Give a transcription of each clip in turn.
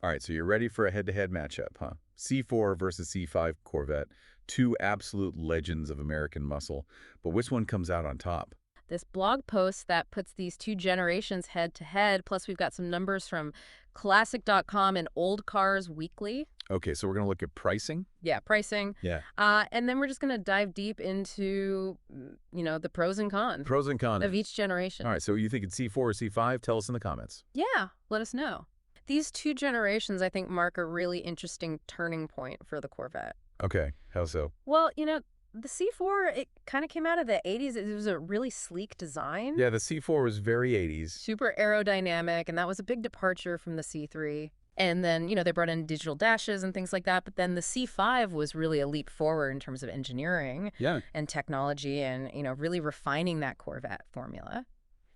All right, so you're ready for a head-to-head matchup, huh? C4 versus C5 Corvette, two absolute legends of American muscle. But which one comes out on top? This blog post that puts these two generations head to head. Plus, we've got some numbers from classic.com and Old Cars Weekly. Okay, so we're going to look at pricing? Yeah, pricing. Yeah. And then we're just going to dive deep into, the pros and cons Pros and cons. of each generation. All right, so are you thinking C4 or C5? Tell us in the comments. Yeah, let us know. These two generations, I think, mark a really interesting turning point for the Corvette. Okay, how so? Well, the C4, it kind of came out of the 80s. It was a really sleek design. Yeah, the C4 was very 80s. Super aerodynamic, and that was a big departure from the C3. And then, they brought in digital dashes and things like that. But then the C5 was really a leap forward in terms of engineering and technology and, really refining that Corvette formula.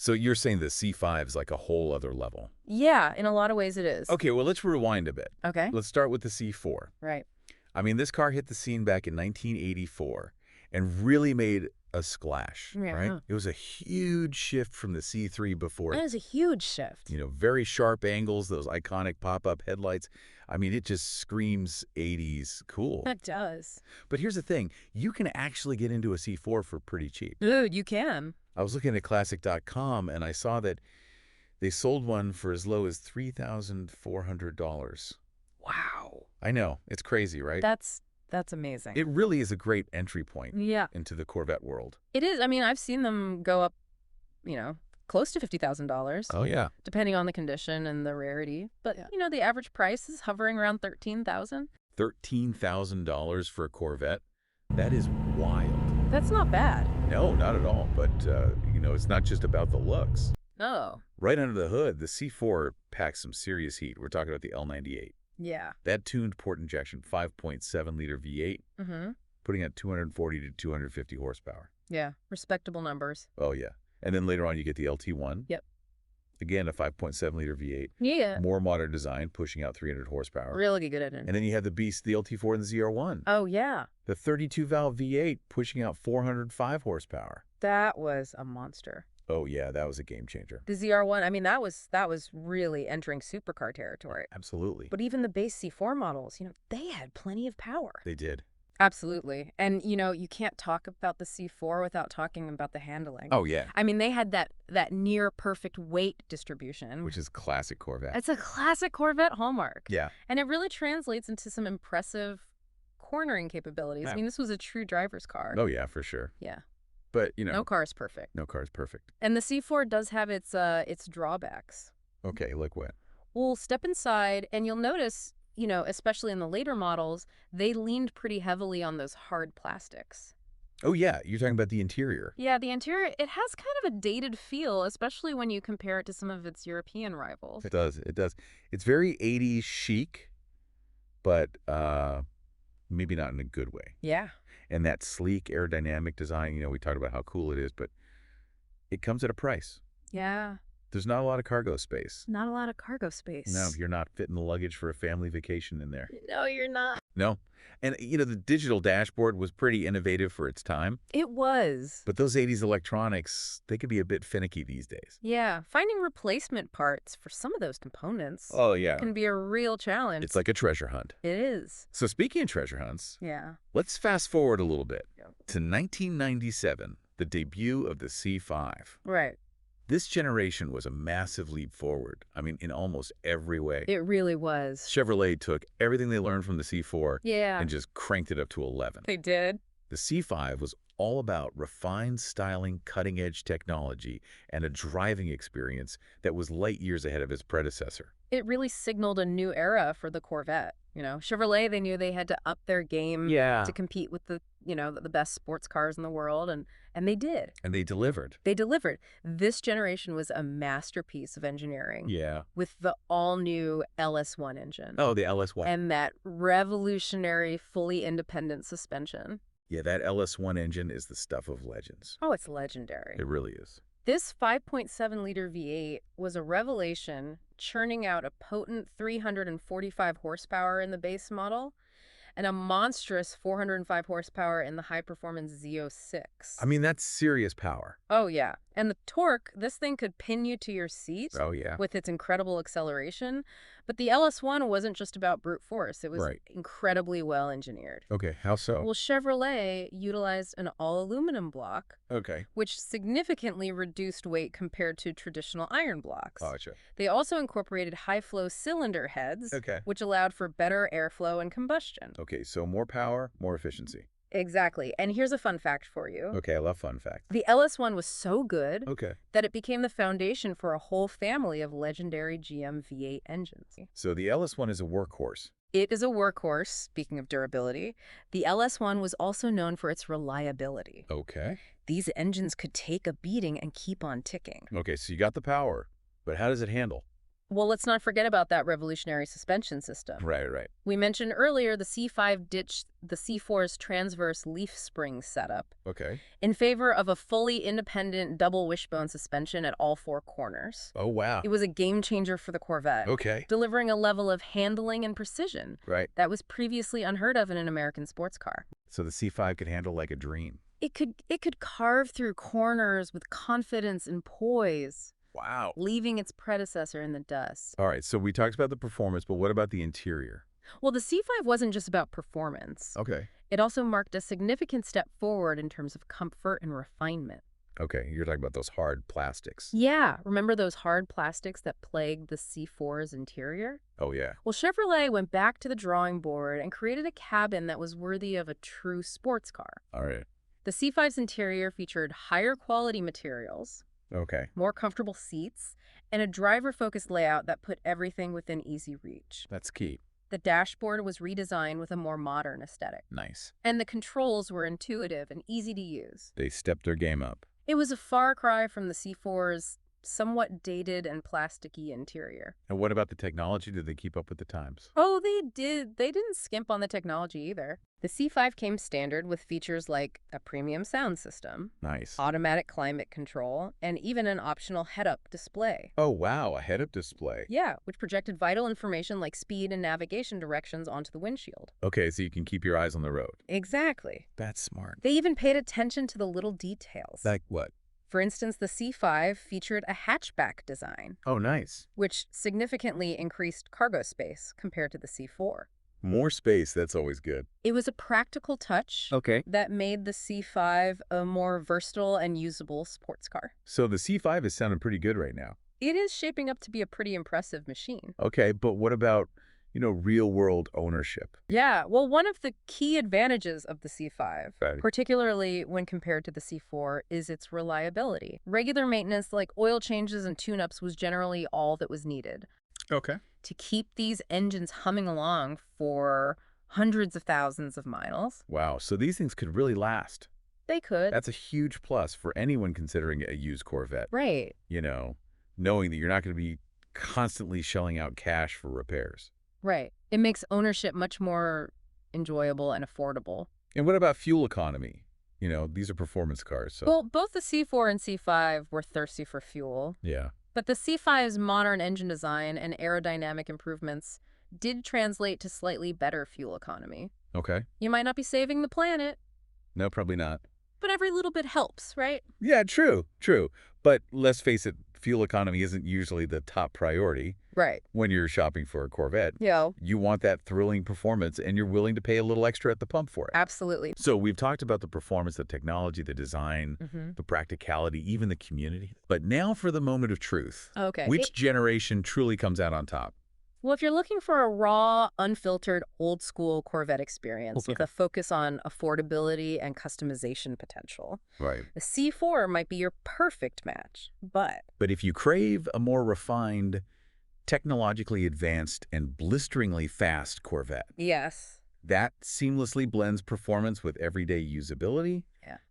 So you're saying the C5 is like a whole other level? Yeah, in a lot of ways it is. Okay, well, let's rewind a bit. Okay. Let's start with the C4. Right. I mean, this car hit the scene back in 1984 and really made a splash, right? It was a huge shift from the C3 before. That is a huge shift. Very sharp angles, those iconic pop-up headlights. I mean, it just screams 80s cool. That does. But here's the thing. You can actually get into a C4 for pretty cheap. Dude, you can. I was looking at classic.com, and I saw that they sold one for as low as $3,400. Wow. I know. It's crazy, right? That's amazing. It really is a great entry point Yeah. into the Corvette world. It is. I mean, I've seen them go up, close to $50,000. Oh, yeah. Depending on the condition and the rarity. But, the average price is hovering around $13,000. $13,000 for a Corvette? That is wild. That's not bad. No, not at all. But, it's not just about the looks. No. Right under the hood, the C4 packs some serious heat. We're talking about the L98. Yeah. That tuned port injection 5.7-liter V8, putting out 240 to 250 horsepower. Yeah. Respectable numbers. Oh, yeah. And then later on, you get the LT1. Yep. Again, a 5.7-liter V8. Yeah. More modern design, pushing out 300 horsepower. Really good at it. And then you have the beast, the LT4 and the ZR1. Oh, yeah. The 32-valve V8, pushing out 405 horsepower. That was a monster. Oh, yeah, that was a game changer. The ZR1, I mean, that was really entering supercar territory. Absolutely. But even the base C4 models, they had plenty of power. They did. Absolutely. And, you can't talk about the C4 without talking about the handling. Oh, yeah. I mean, they had that near perfect weight distribution. Which is classic Corvette. It's a classic Corvette hallmark. Yeah. And it really translates into some impressive cornering capabilities. Yeah. I mean, this was a true driver's car. Oh, yeah, for sure. Yeah. But, no car is perfect. No car is perfect. And the C4 does have its drawbacks. Okay, like what? Well, step inside and you'll notice, especially in the later models, they leaned pretty heavily on those hard plastics. Oh, yeah. You're talking about the interior. Yeah, the interior, it has kind of a dated feel, especially when you compare it to some of its European rivals. It does. It does. It's very 80s chic, but maybe not in a good way. Yeah. And that sleek aerodynamic design, we talked about how cool it is, but it comes at a price. Yeah. There's not a lot of cargo space. Not a lot of cargo space. No, you're not fitting the luggage for a family vacation in there. No, you're not. No. And, the digital dashboard was pretty innovative for its time. It was. But those 80s electronics, they could be a bit finicky these days. Yeah. Finding replacement parts for some of those components can be a real challenge. It's like a treasure hunt. It is. So speaking of treasure hunts, let's fast forward a little bit to 1997, the debut of the C5. Right. This generation was a massive leap forward. I mean, in almost every way. It really was. Chevrolet took everything they learned from the C4 and just cranked it up to 11. They did. The C5 was all about refined styling, cutting-edge technology, and a driving experience that was light years ahead of its predecessor. It really signaled a new era for the Corvette. Chevrolet, they knew they had to up their game to compete with the best sports cars in the world, and they did. And they delivered. They delivered. This generation was a masterpiece of engineering. Yeah. With the all-new LS1 engine. Oh, the LS1. And that revolutionary, fully independent suspension. Yeah, that LS1 engine is the stuff of legends. Oh, it's legendary. It really is. This 5.7-liter V8 was a revelation, churning out a potent 345 horsepower in the base model and a monstrous 405 horsepower in the high-performance Z06. I mean, that's serious power. Oh, yeah. And the torque, this thing could pin you to your seat with its incredible acceleration. But the LS1 wasn't just about brute force. It was incredibly well engineered. Okay, how so? Well, Chevrolet utilized an all-aluminum block, which significantly reduced weight compared to traditional iron blocks. Gotcha. They also incorporated high-flow cylinder heads, which allowed for better airflow and combustion. Okay, so more power, more efficiency. Exactly. And here's a fun fact for you. Okay, I love fun facts. The LS1 was so good that it became the foundation for a whole family of legendary GM V8 engines. So the LS1 is a workhorse. It is a workhorse, speaking of durability. The LS1 was also known for its reliability. Okay. These engines could take a beating and keep on ticking. Okay, so you got the power, but how does it handle? Well, let's not forget about that revolutionary suspension system. Right. We mentioned earlier the C5 ditched the C4's transverse leaf spring setup in favor of a fully independent double wishbone suspension at all four corners. Oh, wow. It was a game changer for the Corvette, delivering a level of handling and precision that was previously unheard of in an American sports car. So the C5 could handle like a dream. It could carve through corners with confidence and poise. Wow. Leaving its predecessor in the dust. All right, so we talked about the performance, but what about the interior? Well, the C5 wasn't just about performance. It also marked a significant step forward in terms of comfort and refinement. Okay, you're talking about those hard plastics. Yeah, remember those hard plastics that plagued the C4's interior? Oh, yeah. Well, Chevrolet went back to the drawing board and created a cabin that was worthy of a true sports car. All right. The C5's interior featured higher quality materials, more comfortable seats, and a driver-focused layout that put everything within easy reach. That's key. The dashboard was redesigned with a more modern aesthetic. Nice. And the controls were intuitive and easy to use. They stepped their game up. It was a far cry from the C4's somewhat dated and plasticky interior. And what about the technology? Did they keep up with the times? Oh, they did. They didn't skimp on the technology either. The C5 came standard with features like a premium sound system, automatic climate control, and even an optional head-up display. Oh, wow, a head-up display. Yeah, which projected vital information like speed and navigation directions onto the windshield. Okay, so you can keep your eyes on the road. Exactly. That's smart. They even paid attention to the little details. Like what? For instance, the C5 featured a hatchback design. Oh, nice. Which significantly increased cargo space compared to the C4. More space, that's always good. It was a practical touch that made the C5 a more versatile and usable sports car. So the C5 is sounding pretty good right now. It is shaping up to be a pretty impressive machine. Okay, but what about, real-world ownership? Yeah, well, one of the key advantages of the C5, particularly when compared to the C4, is its reliability. Regular maintenance like oil changes and tune-ups was generally all that was needed. To keep these engines humming along for hundreds of thousands of miles. Wow, so these things could really last. They could. That's a huge plus for anyone considering a used Corvette. Right. Knowing that you're not going to be constantly shelling out cash for repairs. Right. It makes ownership much more enjoyable and affordable. And what about fuel economy? These are performance cars. So. Well, both the C4 and C5 were thirsty for fuel. Yeah. But the C5's modern engine design and aerodynamic improvements did translate to slightly better fuel economy. Okay. You might not be saving the planet. No, probably not. But every little bit helps, right? Yeah, true. But let's face it, fuel economy isn't usually the top priority. Right. When you're shopping for a Corvette. Yeah. You want that thrilling performance, and you're willing to pay a little extra at the pump for it. Absolutely. So we've talked about the performance, the technology, the design, the practicality, even the community. But now for the moment of truth. Okay. Which generation truly comes out on top? Well, if you're looking for a raw, unfiltered, old-school Corvette experience with a focus on affordability and customization potential, the C4 might be your perfect match. But if you crave a more refined, technologically advanced, and blisteringly fast Corvette, that seamlessly blends performance with everyday usability,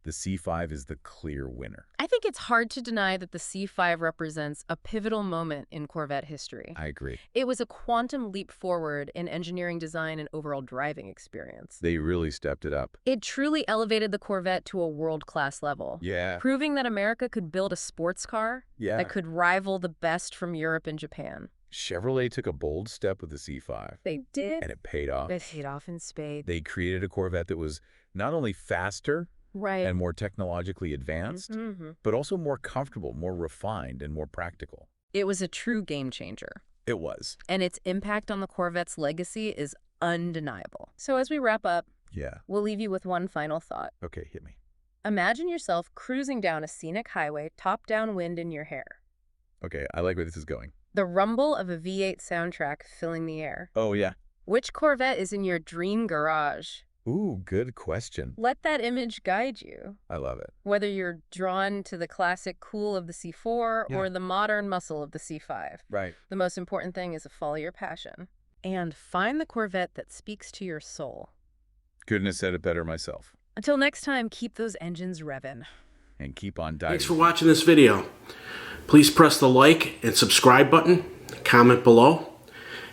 the C5 is the clear winner. I think it's hard to deny that the C5 represents a pivotal moment in Corvette history. I agree. It was a quantum leap forward in engineering design and overall driving experience. They really stepped it up. It truly elevated the Corvette to a world-class level. Yeah. Proving that America could build a sports car that could rival the best from Europe and Japan. Chevrolet took a bold step with the C5. They did. And it paid off. It paid off in spades. They created a Corvette that was not only faster, and more technologically advanced, but also more comfortable, more refined, and more practical. It was a true game changer. It was. And its impact on the Corvette's legacy is undeniable. So as we wrap up, we'll leave you with one final thought. Okay, hit me. Imagine yourself cruising down a scenic highway, top-down wind in your hair. Okay, I like where this is going. The rumble of a V8 soundtrack filling the air. Oh, yeah. Which Corvette is in your dream garage? Ooh, good question. Let that image guide you. I love it. Whether you're drawn to the classic cool of the C4 or the modern muscle of the C5. Right. The most important thing is to follow your passion. And find the Corvette that speaks to your soul. Couldn't have said it better myself. Until next time, keep those engines revving. And keep on diving. Thanks for watching this video. Please press the like and subscribe button, comment below,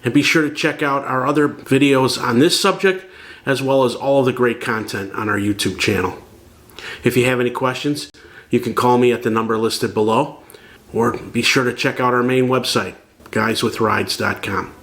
and be sure to check out our other videos on this subject, as well as all of the great content on our YouTube channel. If you have any questions, you can call me at the number listed below, or be sure to check out our main website, guyswithrides.com.